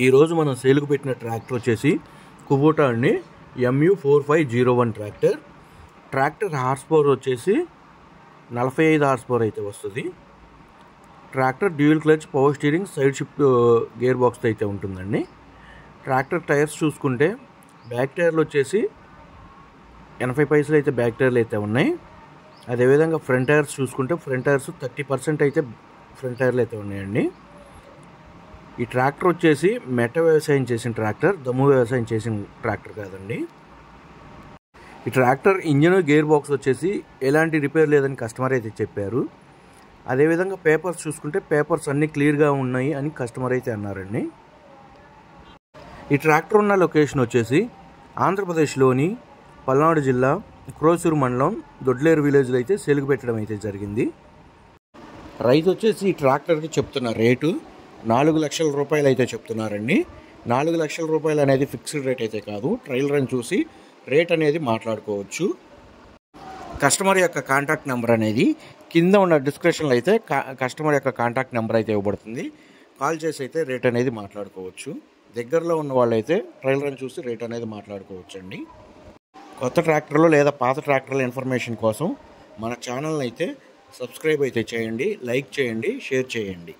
ఈరోజు మనం సేల్కు పెట్టిన ట్రాక్టర్ వచ్చేసి కుబోటా అండి. MU4501 ట్రాక్టర్ హార్స్ పవర్ వచ్చేసి 45 హార్స్ పవర్ అయితే వస్తుంది. Tractor dual clutch, power steering, side shift gear బాక్స్తో అయితే ఉంటుందండి. ట్రాక్టర్ టైర్స్ చూసుకుంటే బ్యాక్ టైర్లు వచ్చేసి 80 పైసలు అయితే బ్యాక్ టైర్లు అయితే ఉన్నాయి. అదేవిధంగా ఫ్రంట్ టైర్స్ చూసుకుంటే ఫ్రంట్ టైర్స్ 30% అయితే ఫ్రంట్ టైర్లు అయితే ఉన్నాయండి. ఈ ట్రాక్టర్ వచ్చేసి మెట్ట వ్యవసాయం చేసిన ట్రాక్టర్, దమ్ము వ్యవసాయం చేసిన ట్రాక్టర్ కాదండి. ఈ ట్రాక్టర్ ఇంజన్, గేర్ బాక్స్ వచ్చేసి ఎలాంటి రిపేర్ లేదని కస్టమర్ అయితే చెప్పారు. అదేవిధంగా పేపర్స్ చూసుకుంటే పేపర్స్ అన్నీ క్లియర్గా ఉన్నాయి అని కస్టమర్ అయితే అన్నారండి. ఈ ట్రాక్టర్ ఉన్న లొకేషన్ వచ్చేసి ఆంధ్రప్రదేశ్లోని పల్నాడు జిల్లా క్రోసూరు మండలం దొడ్లేరు విలేజ్లో అయితే సేల్కు పెట్టడం అయితే జరిగింది. రైతు వచ్చేసి ఈ ట్రాక్టర్కి చెప్తున్న రేటు 4 లక్షల రూపాయలు అయితే చెప్తున్నారండి. 4 లక్షల రూపాయలు అనేది ఫిక్స్డ్ రేట్ అయితే కాదు, ట్రయల్ రన్ చూసి రేట్ అనేది మాట్లాడుకోవచ్చు. కస్టమర్ యొక్క కాంటాక్ట్ నెంబర్ అనేది కింద ఉన్న డిస్క్రిప్షన్లో అయితే కస్టమర్ యొక్క కాంటాక్ట్ నెంబర్ అయితే ఇవ్వబడుతుంది. కాల్ చేసి అయితే రేట్ అనేది మాట్లాడుకోవచ్చు. దగ్గరలో ఉన్న వాళ్ళు అయితే ట్రయల్ రన్ చూసి రేట్ అనేది మాట్లాడుకోవచ్చు అండి. కొత్త ట్రాక్టర్లు లేదా పాత ట్రాక్టర్ల ఇన్ఫర్మేషన్ కోసం మన ఛానల్ని అయితే సబ్స్క్రైబ్ అయితే చేయండి, లైక్ చేయండి, షేర్ చేయండి.